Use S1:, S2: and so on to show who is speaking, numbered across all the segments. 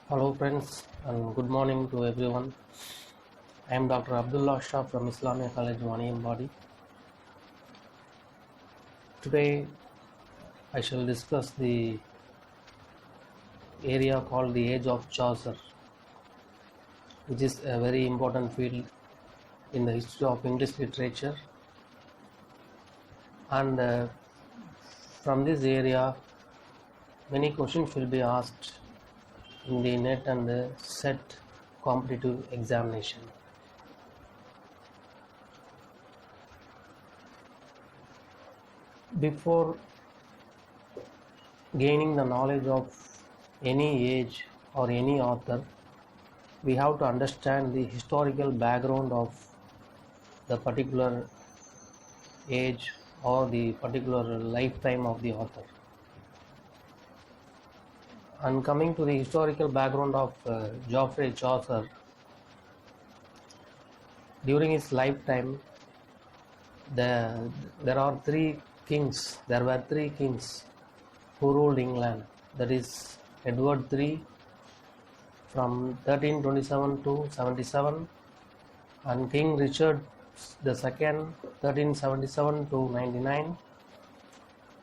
S1: Hello friends and good morning to everyone. I am Dr. Abdullah Shah from Islamic College Body. Today I shall discuss the area called the Age of Chaucer, which is a very important field in the history of English literature. And from this area many questions will be asked in the NET and the SET competitive examination. Before gaining the knowledge of any age or any author, we have to understand the historical background of the particular age or the particular lifetime of the author. And coming to the historical background of Joffrey Chaucer, during his lifetime, there were three kings who ruled England. That is Edward III from 1327 to 77, and King Richard II 1377 to 99,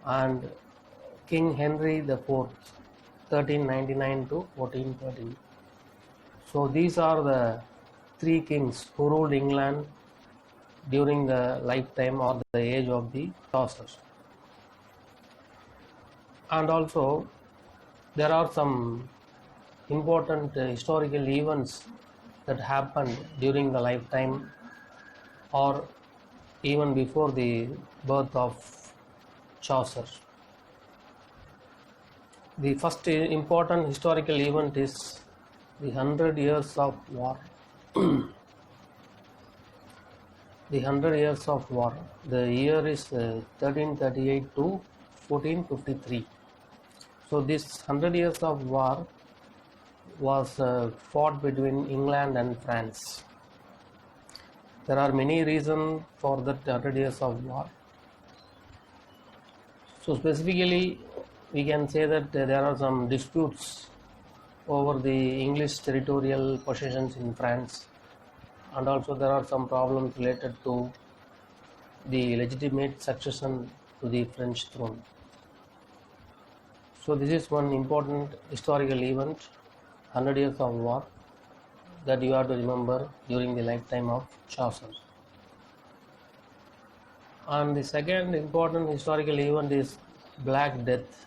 S1: and King Henry IV 1399 to 1413. So these are the three kings who ruled England during the lifetime or the age of the Chaucers. And also there are some important historical events that happened during the lifetime or even before the birth of Chaucer. The first important historical event is the 100 Years of War. The 100 Years of War. The year is 1338 to 1453. So this 100 Years of War was fought between England and France. There are many reasons for that 100 Years of War. So specifically, we can say that there are some disputes over the English territorial possessions in France, and also there are some problems related to the legitimate succession to the French throne. So this is one important historical event, 100 Years of War, that you have to remember during the lifetime of Chaucer. And the second important historical event is Black Death.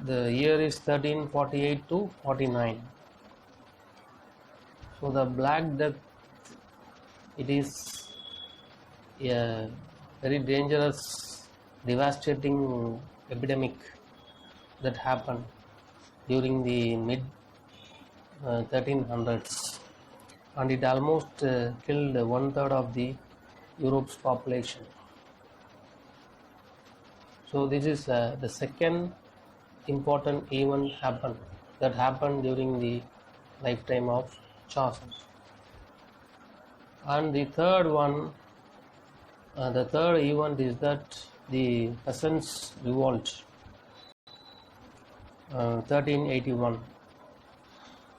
S1: The year is 1348 to 49. So the Black Death, it is a very dangerous, devastating epidemic that happened during the mid 1300s, and it almost killed 1/3 of the Europe's population. So this is the second important event that happened during the lifetime of Chaucer. And the third one, the third event is that the Peasants' Revolt, 1381.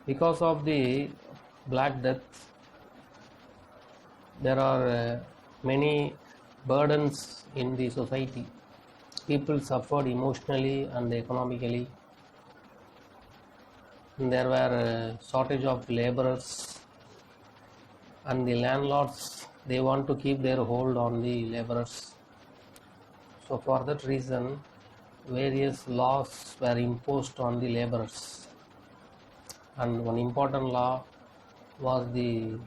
S1: Because of the Black Death, there are many burdens in the society. People suffered emotionally and economically. And there were a shortage of laborers, and the landlords, they want to keep their hold on the laborers. So for that reason, various laws were imposed on the laborers. And one important law was the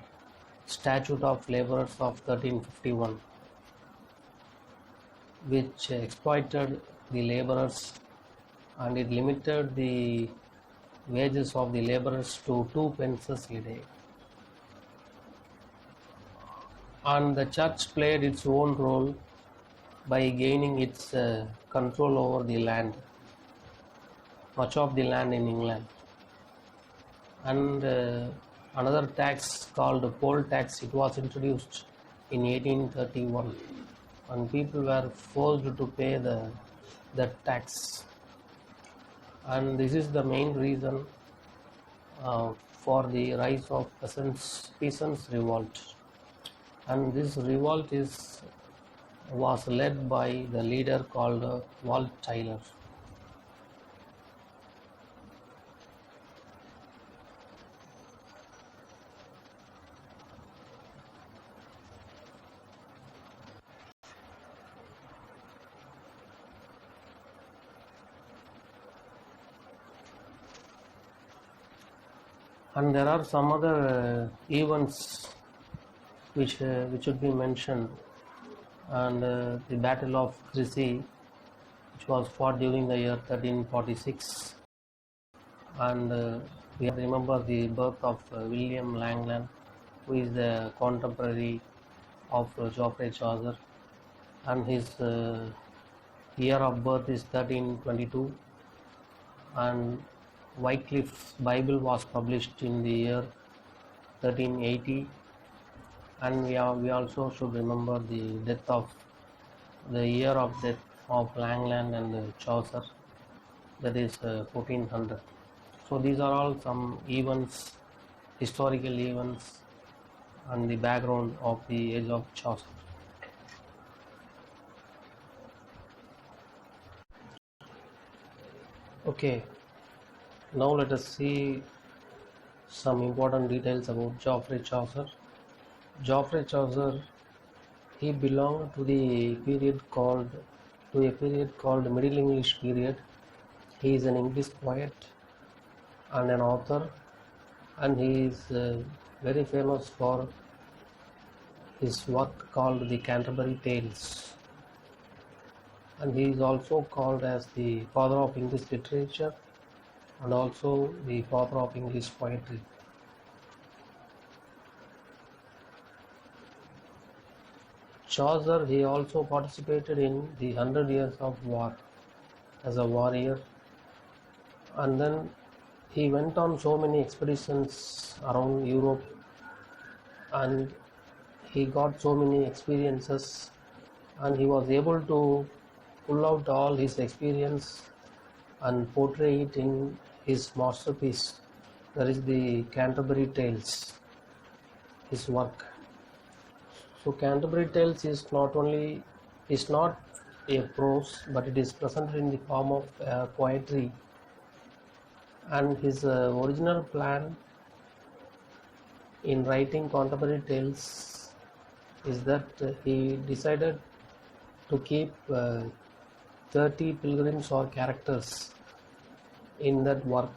S1: Statute of Laborers of 1351, which exploited the laborers, and it limited the wages of the laborers to 2 pences a day. And the church played its own role by gaining its control over the land, much of the land in England. And another tax called the poll tax, it was introduced in 1831, and people were forced to pay that tax. And this is the main reason for the rise of peasants revolt, and this revolt was led by the leader called Walt Tyler. And there are some other events which should be mentioned, and the Battle of Crecy, which was fought during the year 1346, and we remember the birth of William Langland, who is the contemporary of Joffrey Chaucer, and his year of birth is 1322, and Wycliffe's Bible was published in the year 1380, and we also should remember the year of death of Langland and Chaucer, that is 1400. So these are all some events, historical events, and the background of the Age of Chaucer. Okay, now let us see some important details about Joffrey Chaucer. Joffrey Chaucer, he belonged to a period called Middle English period. He is an English poet and an author, and he is very famous for his work called the Canterbury Tales, and he is also called as the father of English literature and also the father of English poetry. Chaucer, he also participated in the 100 Years of War as a warrior, and then he went on so many expeditions around Europe, and he got so many experiences, and he was able to pull out all his experience and portray it in his masterpiece, that is the Canterbury Tales, his work. So Canterbury Tales is not a prose, but it is presented in the form of poetry, and his original plan in writing Contemporary Tales is that he decided to keep 30 pilgrims or characters in that work,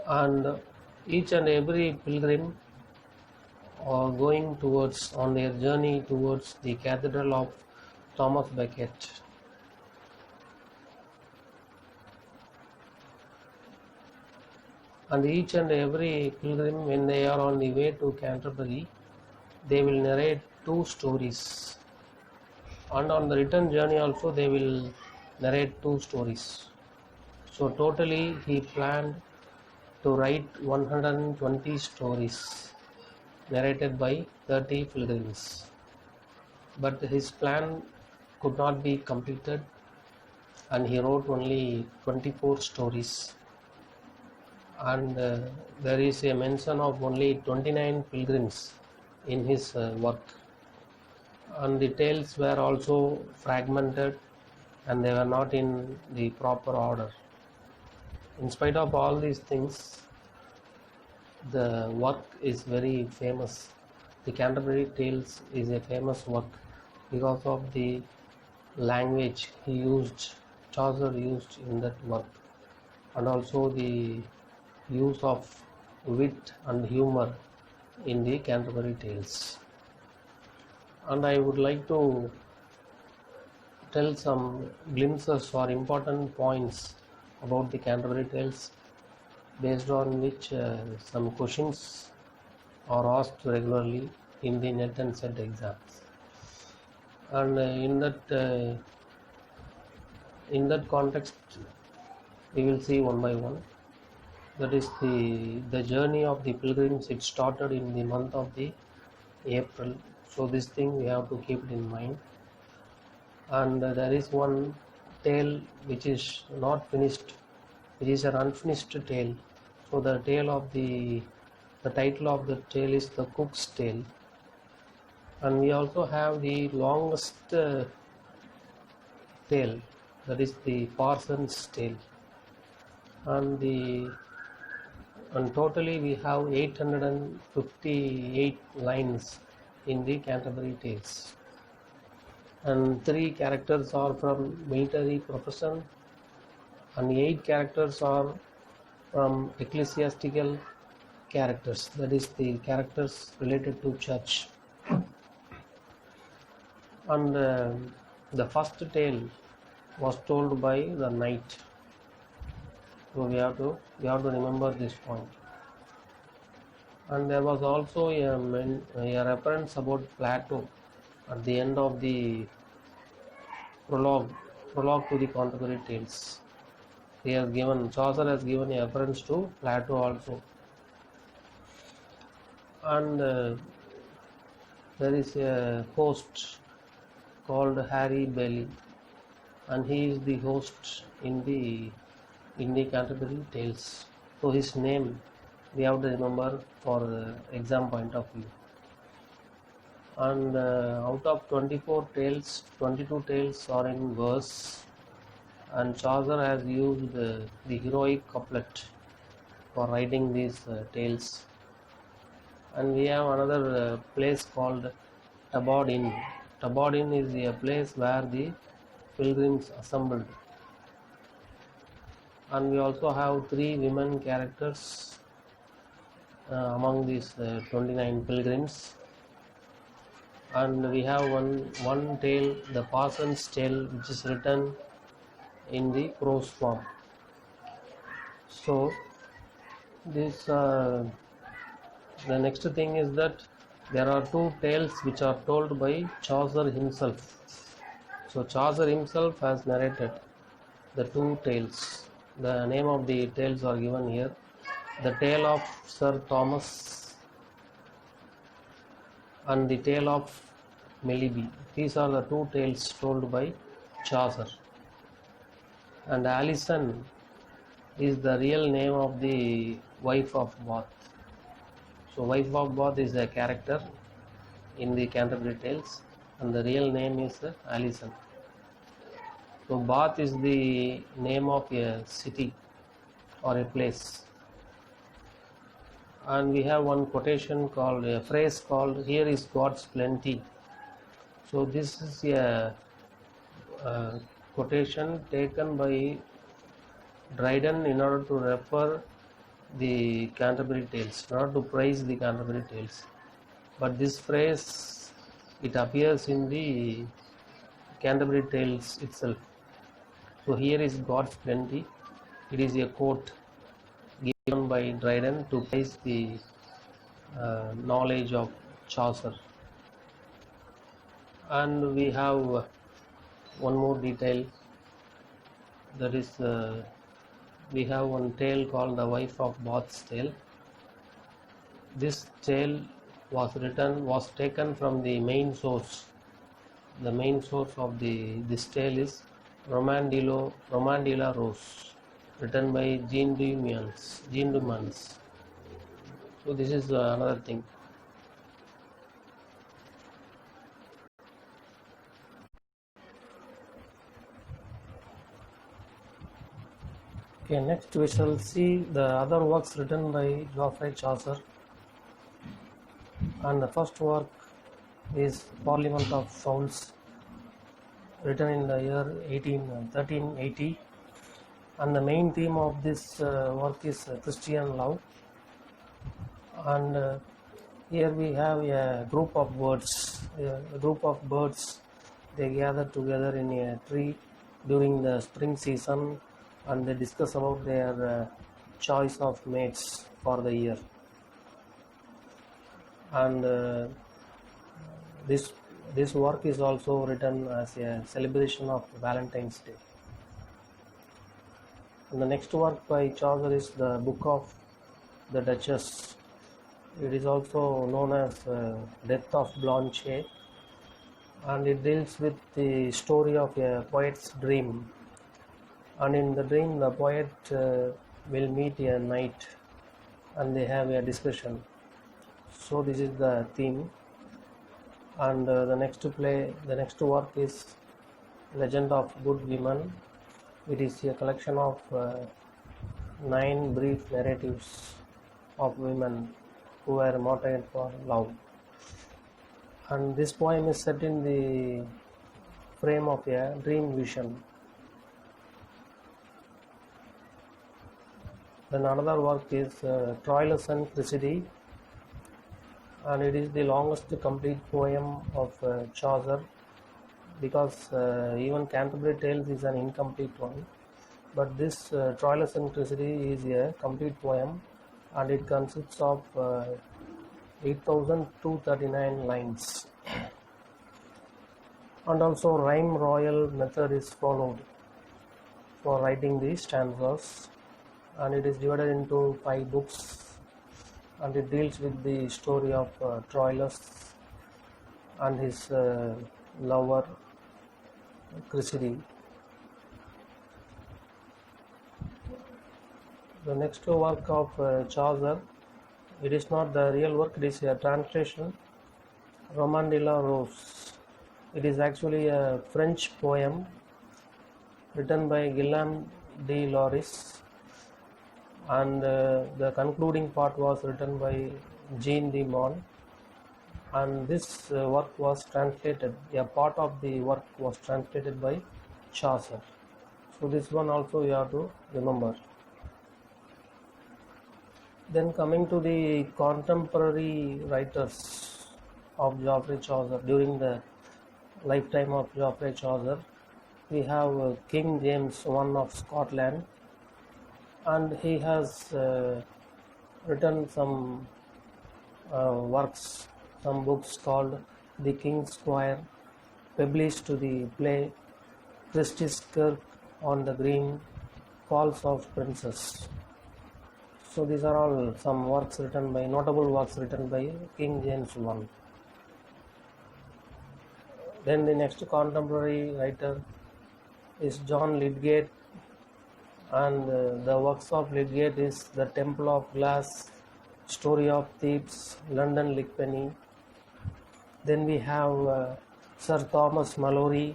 S1: and each and every pilgrim are going on their journey towards the Cathedral of Thomas Becket. And each and every pilgrim, when they are on the way to Canterbury, they will narrate 2 stories, and on the return journey also they will narrate 2 stories. So totally he planned to write 120 stories narrated by 30 pilgrims, but his plan could not be completed, and he wrote only 24 stories, and there is a mention of only 29 pilgrims in his work, and the tales were also fragmented and they were not in the proper order. In spite of all these things, the work is very famous. The Canterbury Tales is a famous work because of the language Chaucer used in that work, and also the use of wit and humor in the Canterbury Tales. And I would like to tell some glimpses or important points about the Canterbury Tales, based on which some questions are asked regularly in the NET and SET exams. And in that context, we will see one by one. That is the journey of the pilgrims. It started in the month of the April. So this thing we have to keep it in mind. And there is one tale which is not finished, which is an unfinished tale. So the title of the tale is The Cook's Tale. And we also have the longest tale, that is the Parson's Tale. And totally we have 858 lines in the Canterbury Tales. And 3 characters are from military profession, and 8 characters are from ecclesiastical characters, that is the characters related to church. And the first tale was told by the knight. So we have to remember this point. And there was also a reference about Plato at the end of the prologue to the Contemporary Tales. Chaucer has given a reference to Plato also. And there is a host called Harry Bailey, and he is the host in the Canterbury Tales. So his name we have to remember for exam point of view. And out of 24 tales, 22 tales are in verse, and Chaucer has used the heroic couplet for writing these tales. And we have another place called Tabard Inn. Tabard Inn is a place where the pilgrims assembled. And we also have 3 women characters among these 29 pilgrims. And we have one tale, the Parson's Tale, which is written in the prose form. So this the next thing is that there are 2 tales which are told by Chaucer himself. So Chaucer himself has narrated the 2 tales. The name of the tales are given here. The Tale of Sir Thomas and the Tale of Melibee. These are the 2 tales told by Chaucer. And Alison is the real name of the wife of Bath. So wife of Bath is a character in the Canterbury Tales, and the real name is Alison. So Bath is the name of a city or a place. And we have one quotation called, a phrase called, "Here is God's plenty." So this is a quotation taken by Dryden in order to refer the Canterbury Tales, not to praise the Canterbury Tales. But this phrase, it appears in the Canterbury Tales itself. So here is God's plenty. It is a quote given by Dryden to praise the knowledge of Chaucer. And we have one more detail, that is we have one tale called The Wife of Bath's Tale. This tale was taken from the main source. The main source of this tale is Romandilla Rose, written by Jean de Mans. So this is another thing. Okay, next we shall see the other works written by Joffrey Chaucer. And the first work is Parliament of Fowls, written in the year 1380. And the main theme of this work is Christian love. And here we have a group of birds. They gather together in a tree during the spring season, and they discuss about their choice of mates for the year. And this work is also written as a celebration of Valentine's Day. And the next work by Chaucer is the Book of the Duchess. It is also known as Death of Blanche, and it deals with the story of a poet's dream. and in the dream the poet will meet a knight and they have a discussion. So this is the theme. And the next work is Legend of Good Women. It is a collection of 9 brief narratives of women who were martyred for love. And this poem is set in the frame of a dream vision. Then another work is Troilus and Cressida, and it is the longest complete poem of Chaucer, because even Canterbury Tales is an incomplete one. But this Troilus and Cressida is a complete poem, and it consists of 8,239 lines. And also rhyme royal method is followed for writing these stanzas, and it is divided into 5 books, and it deals with the story of Troilus and his lover Cressida. The next work of Chaucer, it is not the real work, it is a translation, Roman de la Rose. It is actually a French poem written by Guillaume de Loris, and the concluding part was written by Jean de Mon, and this work was translated, a part of the work was translated by Chaucer. So this one also you have to remember. Then coming to the contemporary writers of Joffrey Chaucer during the lifetime of Joffrey Chaucer, we have King James I of Scotland, and he has written some works, some books called The King's Squire, published to the play Christie's Kirk on the Green, Falls of Princes. So these are all some works written by, notable works written by King James I. Then the next contemporary writer is John Lydgate, and the works of Lydgate is The Temple of Glass, Story of Thebes, London Lyckpenny. Then we have Sir Thomas Malory,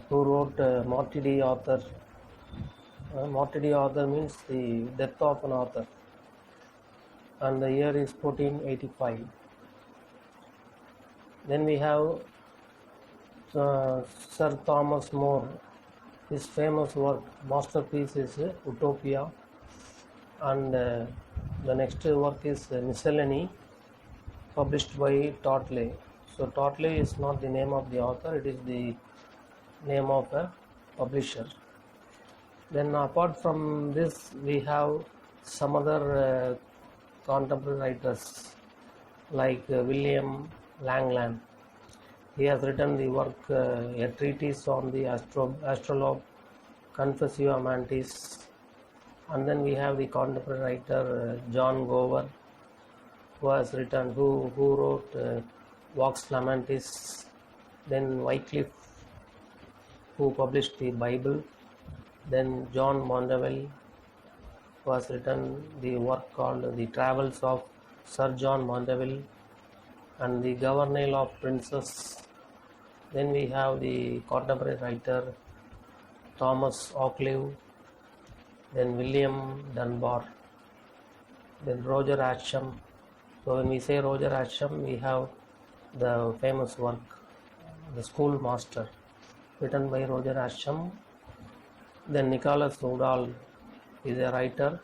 S1: who wrote Mortidy Author. Mortidy Author means the death of an author, and the year is 1485. Then we have Sir Thomas More. His famous work, masterpiece, is Utopia, and the next work is Miscellany, published by Totley. So Totley is not the name of the author, it is the name of a publisher. Then apart from this, we have some other contemporary writers like William Langland. He has written the work A Treatise on the Astrolabe, Confessio Amantis. And then we have the contemporary writer John Gower, who has written, who wrote Vox Lamentis. Then Wycliffe, who published the Bible. Then John Mandeville, who has written the work called The Travels of Sir John Mandeville and the Governale of Princes. Then we have the contemporary writer Thomas Occleve, then William Dunbar, then Roger Ascham. So when we say Roger Ascham, we have the famous work, The Schoolmaster, written by Roger Ascham. Then Nicholas Udall is a writer,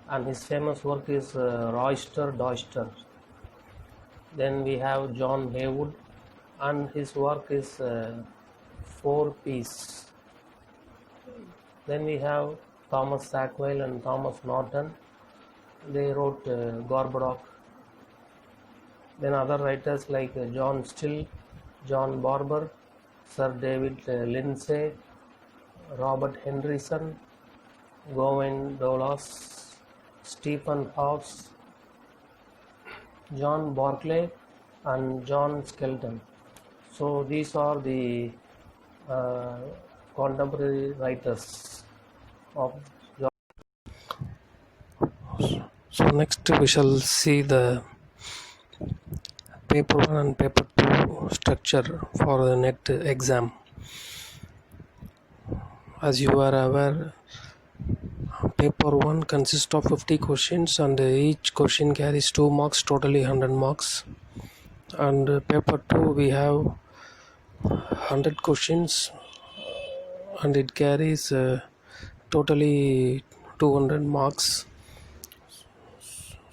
S1: and his famous work is Royster Doyster. Then we have John Haywood, and his work is Four Piece. Then we have Thomas Sackville and Thomas Norton. They wrote Gorbodoc. Then other writers like John Still, John Barber, Sir David Lindsay, Robert Henryson, Gowan Dolos, Stephen Hobbs, John Barclay, and John Skelton. So these are the contemporary writers of So next we shall see the paper 1 and paper 2 structure for the NET exam. As you are aware, paper 1 consists of 50 questions and each question carries 2 marks, totally 100 marks. And paper 2 we have 100 questions and it carries totally 200 marks.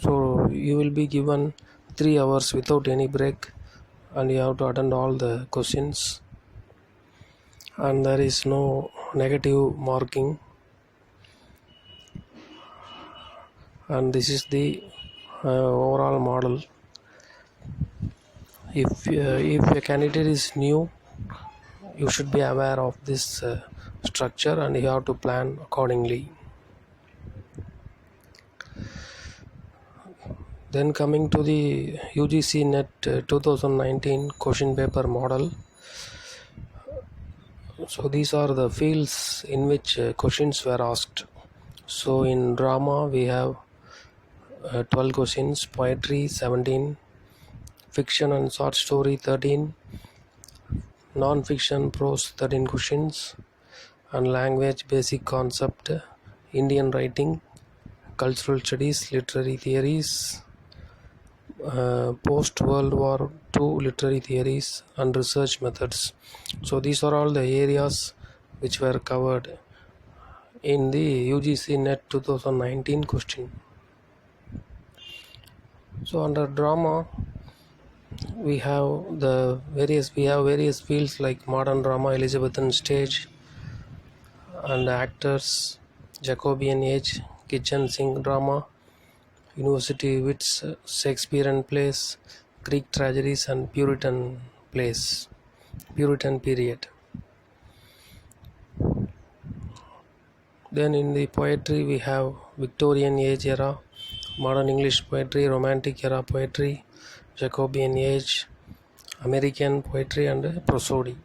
S1: So you will be given 3 hours without any break and you have to attend all the questions, and there is no negative marking. And this is the overall model. If a candidate is new, you should be aware of this structure and you have to plan accordingly. Then coming to the UGC NET 2019 question paper model. So these are the fields in which questions were asked. So in drama we have 12 questions, poetry 17, fiction and short story 13, non-fiction prose 13 questions, and language basic concept, Indian writing, cultural studies, literary theories, post World War II literary theories and research methods. So these are all the areas which were covered in the UGC NET 2019 question. So under drama we have various fields like modern drama, Elizabethan stage and actors, Jacobean age, kitchen sink drama, university wits, Shakespearean plays, Greek tragedies and Puritan period. Then in the poetry we have Victorian age era, modern English poetry, romantic era poetry, Jacobean age, American poetry and prosody.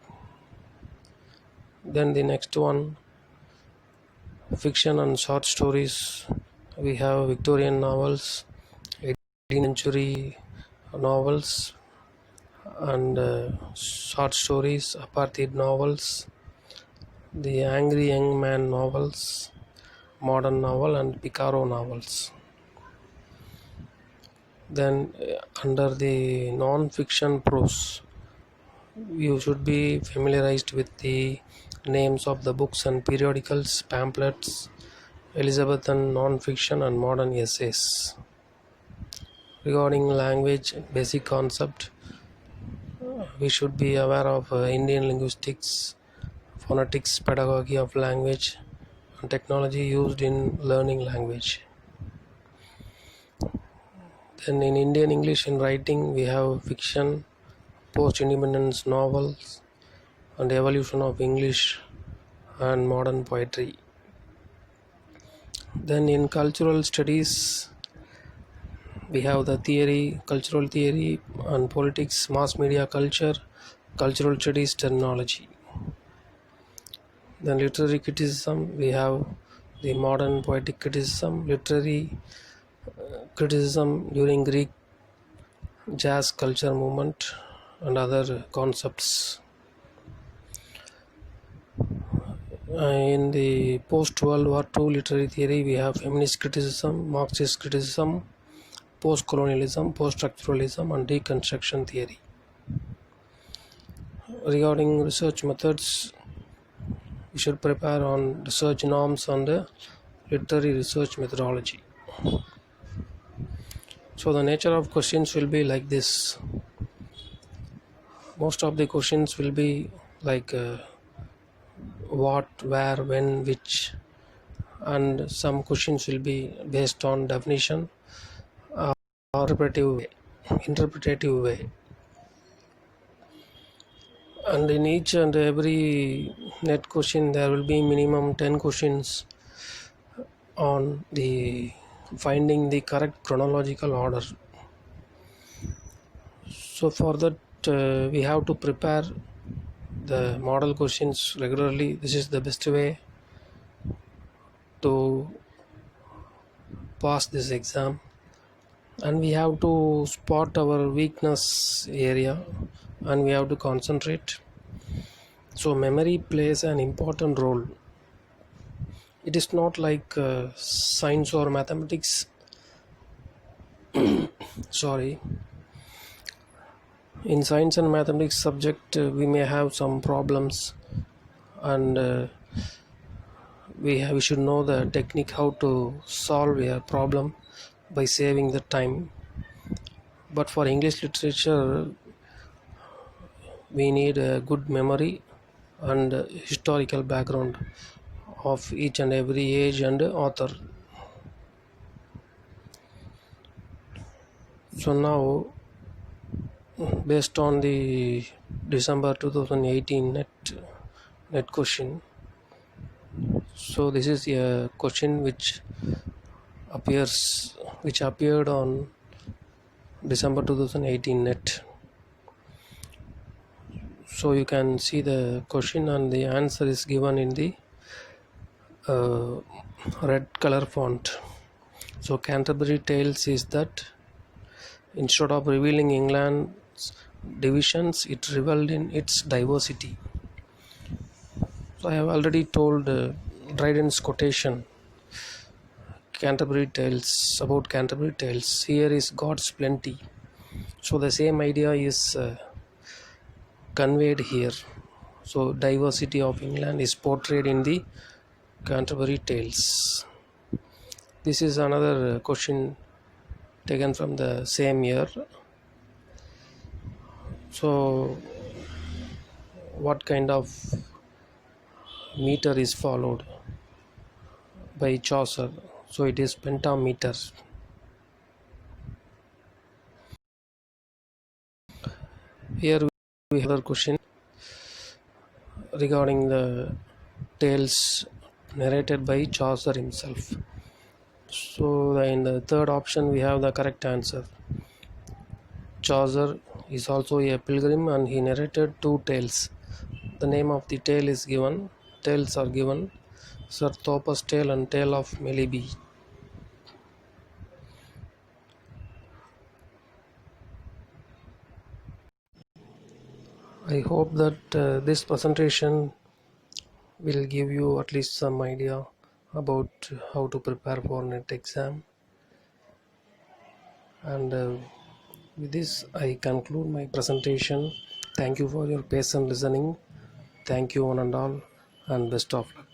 S1: Then the next one, fiction and short stories, we have Victorian novels, 18th century novels and short stories, apartheid novels, the angry young man novels, modern novel and Picaro novels. Then under the non-fiction prose, you should be familiarized with the names of the books and periodicals, pamphlets, Elizabethan non-fiction and modern essays. Regarding language basic concept, we should be aware of Indian linguistics, phonetics, pedagogy of language and technology used in learning language. Then in Indian English in writing we have fiction, post-independence novels and evolution of English and modern poetry. Then in cultural studies we have the theory, cultural theory and politics, mass media culture, cultural studies terminology. Then literary criticism, we have the modern poetic criticism, literary criticism during Greek jazz culture movement and other concepts. In the post-World War II literary theory, we have feminist criticism, Marxist criticism, post-colonialism, post-structuralism and deconstruction theory. Regarding research methods, we should prepare on research norms and literary research methodology. So the nature of questions will be like this. Most of the questions will be like what, where, when, which, and some questions will be based on definition or interpretative way. And in each and every net question there will be minimum 10 questions on the finding the correct chronological order. So for that we have to prepare the model questions regularly. This is the best way to pass this exam, and we have to spot our weakness area and we have to concentrate. So memory plays an important role. It is not like science or mathematics. Sorry, in science and mathematics subject we may have some problems, and we should know the technique how to solve a problem by saving the time. But for English literature we need a good memory and historical background of each and every age and author. So now, based on the December 2018 net question, so this is a question which appeared on December 2018 net. So you can see the question and the answer is given in the red color font. So Canterbury Tales is that instead of revealing England's divisions, it reveled in its diversity. So I have already told Dryden's quotation Canterbury Tales about Canterbury Tales. Here is God's plenty. So the same idea is conveyed here. So diversity of England is portrayed in the Canterbury Tales. This is another question taken from the same year. So what kind of meter is followed by Chaucer? So it is pentameter. Here we have another question regarding the tales narrated by Chaucer himself. So in the third option we have the correct answer. Chaucer is also a pilgrim and he narrated two tales. The name of the tales are given Sir Thopas Tale and Tale of Melibee. I hope that this presentation will give you at least some idea about how to prepare for NET exam. And with this I conclude my presentation. Thank you for your patient listening. Thank you one and all, and best of luck.